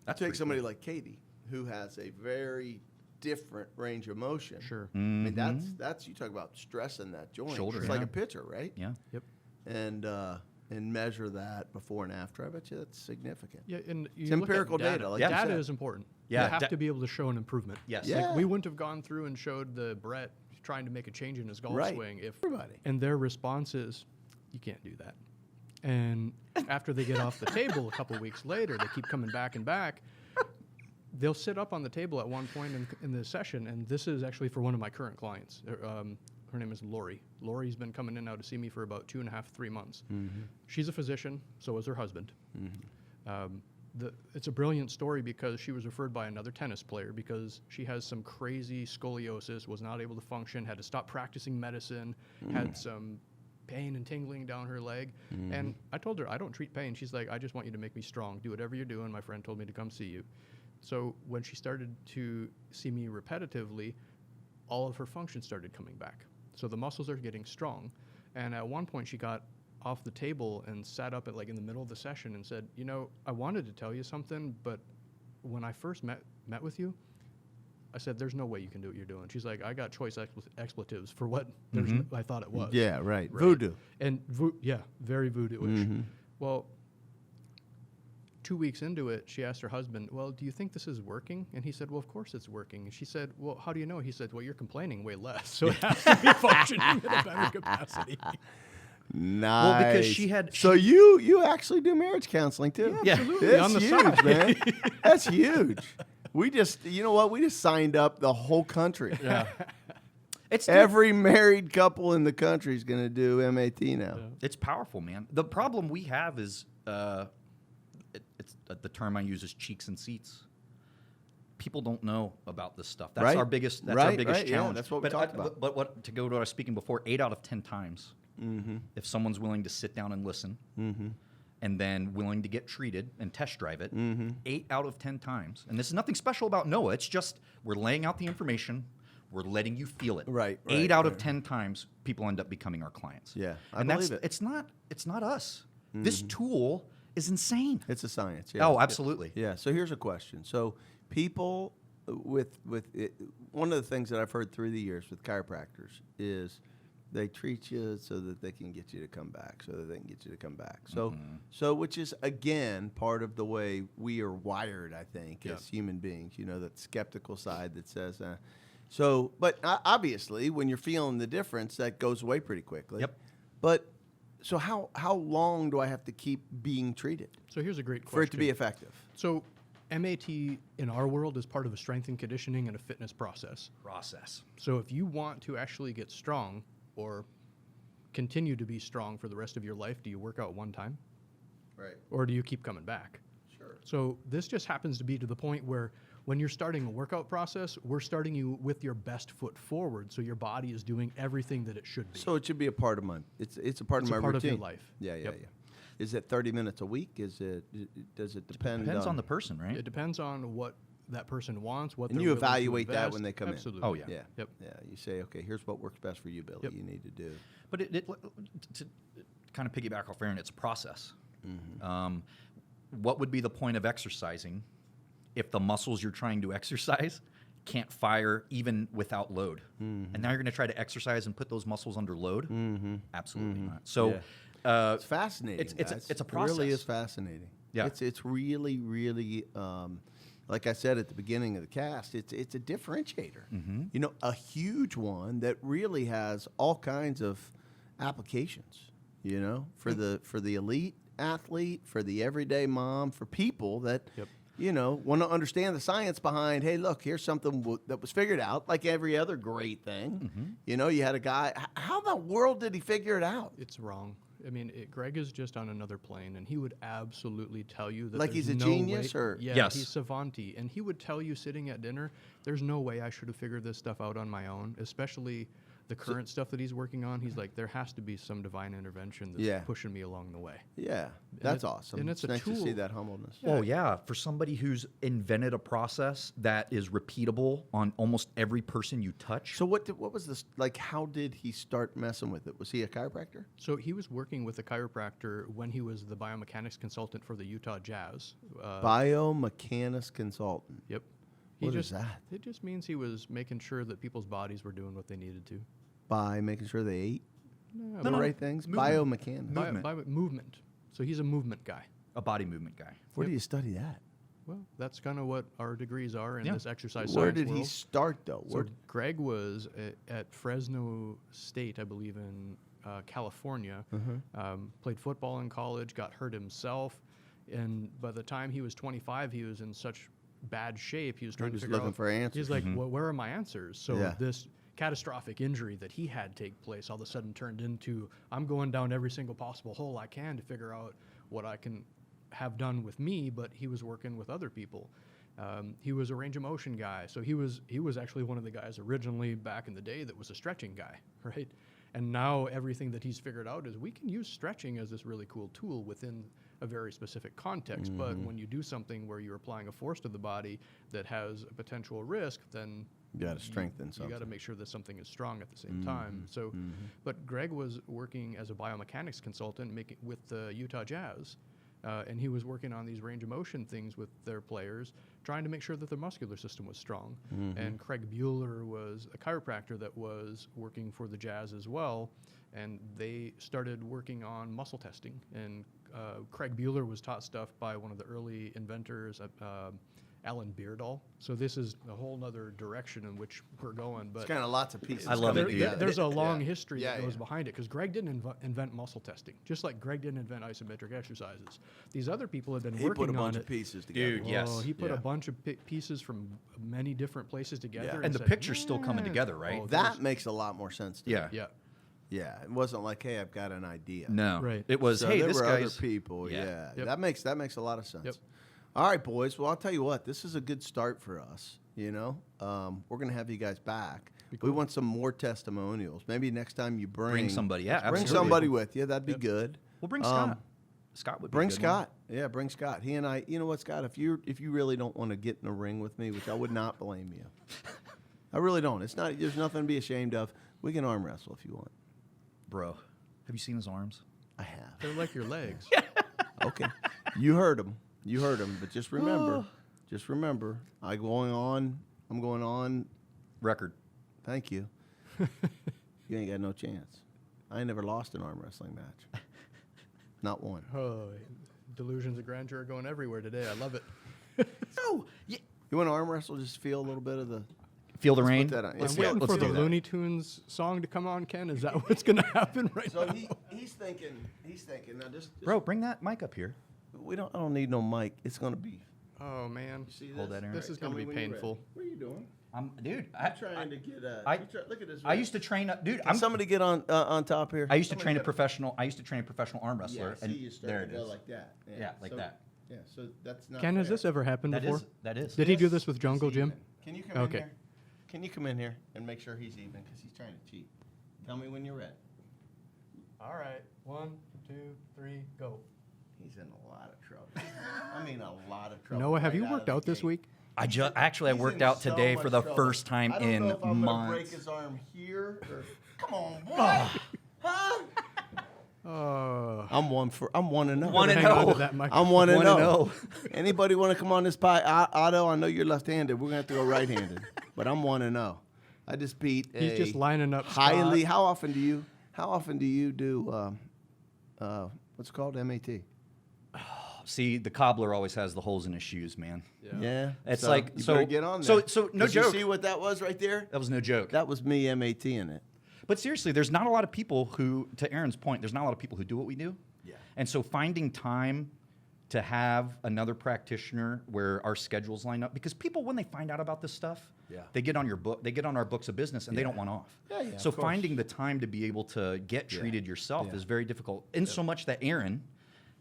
That's Take pretty somebody cool. like Katie, who has a very different range of motion. Sure. I mean, that's you talk about stressing that joint. Shoulder, It's like yeah. a pitcher, right? Yeah. Yep. And measure that before and after. I bet you that's significant. Yeah, and you It's look at empirical data, like you data said. is important. Yeah, You have to be able to show an improvement. Yes. Yeah. Like we wouldn't have gone through and showed the Brett trying to make a change in his golf Right. swing if Everybody. and their response is, you can't do that. And after they get off the table a couple weeks later, they keep coming back and back. They'll sit up on the table at one point in the session, and this is actually for one of my current clients. Her name is Lori. Lori's been coming in now to see me for about 2.5, 3 months. She's a physician, so is her husband. It's a brilliant story because she was referred by another tennis player because she has some crazy scoliosis, was not able to function, had to stop practicing medicine, had some pain and tingling down her leg. And I told her, I don't treat pain. She's like, I just want you to make me strong. Do whatever you're doing. My friend told me to come see you. So when she started to see me repetitively, all of her function started coming back. So the muscles are getting strong. And at one point she got off the table and sat up at in the middle of the session and said, I wanted to tell you something, but when I first met with you, I said, there's no way you can do what you're doing. She's like, I got choice expletives for what I thought it was. Yeah, right. Voodoo. And very voodoo-ish. Well, 2 weeks into it, she asked her husband, well, do you think this is working? And he said, well, of course it's working. And she said, well, how do you know? He said, well, you're complaining way less. So it has to be functioning at a better capacity. Nice. Well, because she had- So you actually do marriage counseling too? Yeah. Absolutely. That's On the huge, side. man. That's huge. We just, you know what? We just signed up the whole country. Yeah. It's Every married couple in the country is going to do MAT now. It's powerful, man. The problem we have is it's the term I use is cheeks and seats. People don't know about this stuff. That's Right. our biggest. That's Right, our biggest right, yeah, challenge. that's what we but talked about. But what to go to what I was speaking before? 8 out of 10 times, if someone's willing to sit down and listen, and then willing to get treated and test drive it, 8 out of 10 times. And this is nothing special about Noah. It's just we're laying out the information. We're letting you feel it. Right, 8 right, out of right. 10 times, people end up becoming our clients. Yeah, I and believe that's it. It's not us. This tool is insane. It's a science. Yeah. Oh, absolutely. Yeah. So here's a question. So people with it, one of the things that I've heard through the years with chiropractors is they treat you so that they can get you to come back, So which is again part of the way we are wired, I think, as human beings. That skeptical side that says. But obviously, when you're feeling the difference, that goes away pretty quickly. Yep. But so how long do I have to keep being treated So here's a great question. for it to be effective? So MAT in our world is part of a strength and conditioning and a fitness process. So if you want to actually get strong or continue to be strong for the rest of your life, do you work out one time? Right. Or do you keep coming back? Sure. So this just happens to be to the point where when you're starting a workout process, we're starting you with your best foot forward, so your body is doing everything that it should be. So it should be a part of it's a part It's of a my part of routine. your life. Yeah. Yep. Is it 30 minutes a week? Does it depend? Depends on the person, right? It depends on what that person wants, what And they're you willing to evaluate that invest. when they come in. Absolutely. Oh, yeah. Yeah. Yep. Yeah. You say, okay, here's what works best for you, Billy. Yep. You need to do. But to kind of piggyback off Aaron, it's a process. What would be the point of exercising if the muscles you're trying to exercise can't fire even without load? And now you're going to try to exercise and put those muscles under load? Absolutely not. So It's fascinating. it's guys. a It really is process. fascinating. Yeah. It's really, really, like I said at the beginning of the cast, it's a differentiator. A huge one that really has all kinds of applications. For the elite athlete, for the everyday mom, for people that want to understand the science behind. Hey, look, here's something that was figured out, like every other great thing. You had a guy. How in the world did he figure it out? It's wrong. I mean, Greg is just on another plane, and he would absolutely tell you that Like there's he's a no genius, way, or- yeah, Yes. he's savanti, and he would tell you sitting at dinner, there's no way I should have figured this stuff out on my own, especially the current stuff that he's working on, he's like, there has to be some divine intervention that's Yeah. pushing me along the way. Yeah, that's it- awesome. and it's a nice to see tool. that humbleness. Oh yeah, for somebody who's invented a process that is repeatable on almost every person you touch. So what was this like? How did he start messing with it? Was he a chiropractor? So he was working with a chiropractor when he was the biomechanics consultant for the Utah Jazz. Biomechanics consultant. Yep. What is that? It just means he was making sure that people's bodies were doing what they needed to. By making sure they ate No, the no, right things. movement. Biomechanics. Movement. Movement. So he's a movement guy. A body movement guy. Where do you study that? Well, that's kind of what our degrees are in Yeah. this exercise Where science did he world. start though? So Where, Greg was at Fresno State, I believe, in California. Played football in college, got hurt himself, and by the time he was 25, he was in such bad shape. He was trying was to figure looking out. for answers. He's like, well, where are my answers? So Yeah. this catastrophic injury that he had take place all of a sudden turned into, I'm going down every single possible hole I can to figure out what I can have done with me. But he was working with other people. He was a range of motion guy, so he was actually one of the guys originally back in the day that was a stretching guy, right? And now everything that he's figured out is we can use stretching as this really cool tool within a very specific context. But when you do something where you're applying a force to the body that has a potential risk, then you got to strengthen you something. got to make sure that something is strong at the same time. So, but Greg was working as a biomechanics consultant with the Utah Jazz. And he was working on these range of motion things with their players, trying to make sure that their muscular system was strong. And Craig Bueller was a chiropractor that was working for the Jazz as well, and they started working on muscle testing. And Craig Bueller was taught stuff by one of the early inventors, Alan Beardall. So this is a whole other direction in which we're going. But It's kind of lots of pieces. I love coming it, dude. together. there's a long Yeah. history Yeah, that goes yeah. behind it because Greg didn't invent muscle testing, just like Greg didn't invent isometric exercises. These other people have been He working put a on bunch it. of pieces together. Dude, yes. Oh, he put Yeah. a bunch of pieces from many different places together. And the said, picture's still coming "Yeah." together, right? Oh, That there's- makes a lot more sense to me. Yeah. yeah. Yeah, it wasn't like, hey, I've got an idea. No. Right. It was, So hey, there this were guy's other people. Yeah. Yeah, Yep. that makes a lot of sense. Yep. All right, boys. Well, I'll tell you what. This is a good start for us. You know, we're gonna have you guys back. We want some more testimonials. Maybe next time you bring somebody. Yeah, bring absolutely. somebody with you. That'd be good. We'll bring Scott. Scott would be Bring a good Scott. Yeah, bring Scott. He and I. You know what, Scott? If you really don't want to get in a ring with me, which I would not blame you. I really don't. It's not. There's nothing to be ashamed of. We can arm wrestle if you want. Bro, have you seen his arms? I have. They're like your legs. Okay. You heard him. But just remember, I'm going on. Record. Thank you. You ain't got no chance. I ain't never lost an arm wrestling match. Not one. Oh, delusions of grandeur are going everywhere today. I love it. No. Yeah. You want to arm wrestle? Just feel a little bit of the. Feel the Let's put rain. that on. I'm Let's waiting do for the that. Looney Tunes song to come on, Ken. Is that what's going to happen right So now? he's thinking. Now just Bro, bring that mic up here. I don't need no mic. It's gonna be. Oh, man. See this? Hold that, Aaron. This is Tell going to me be when you're painful. ready. What are you doing? Dude, I'm trying to get. Look at this. I used to train. Dude, Can somebody get on top here. I used to train a professional arm Yeah, wrestler, see, and you start there to it go is. like that. Yeah, like that. Yeah, so that's not. Ken, has fair. this ever happened That before? is. That is. Did he do this with Jungle He's Jim? even. Can you come Okay. in here? Can you come in here and make sure he's even because he's trying to cheat? Tell me when you're ready. All right. 1, 2, 3, go. He's in a lot of trouble. I mean, a lot of trouble. Noah, have right you out worked of the out this gate. week? I He's worked in out so today much for the trouble. first time I don't in know if I'm gonna break months. his arm here. Or, come on, boy. Huh? I'm 1-0. 1 and Hang on to 0. that mic. I'm 1 and 1 and 0. 0. Anybody want to come on this pie? Otto, I know you're left-handed. We're gonna have to go right-handed. But I'm 1 and 0. I just beat. He's just lining up highly. Scott. How often do you do? What's it called? MAT. See, the cobbler always has the holes in his shoes, man. Yeah. It's So like- you so- better get on so- there. so no 'Cause joke. You see what that was right there? That was no joke. That was me MAT in it. But seriously, there's not a lot of people who, to Aaron's point, there's not a lot of people who do what we do. Yeah. And so finding time to have another practitioner where our schedules line up, because people, when they find out about this stuff, Yeah. they get on our books of business and they don't want off. Yeah, yeah, so of course. finding the time to be able to get treated yourself Yeah. is very difficult. In so much that Aaron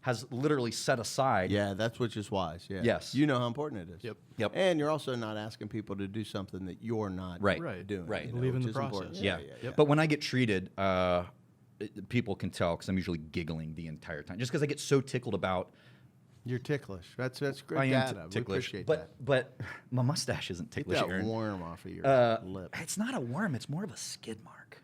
has literally set aside. Yeah, that's which is wise. Yeah. Yes. You know how important it is. Yep. Yep. And you're also not asking people to do something that you're not Right. Right. doing. Right. you Believe in which the is important. process. Yeah. But when I get treated, people can tell because I'm usually giggling the entire time, just because I get so tickled about. You're ticklish. That's good I am data. We ticklish, appreciate but my mustache isn't that. Get ticklish, that Aaron. worm off of your lip. It's not a worm; it's more of a skid mark.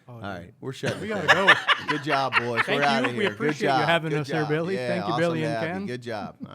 Oh, All right, we're shutting. We it gotta down. go. Good job, boys. Thank We're out you. of We here. appreciate Good you job. having Good us there, job. Billy. Yeah, Thank you, awesome Billy to and have you. Ken. Good job.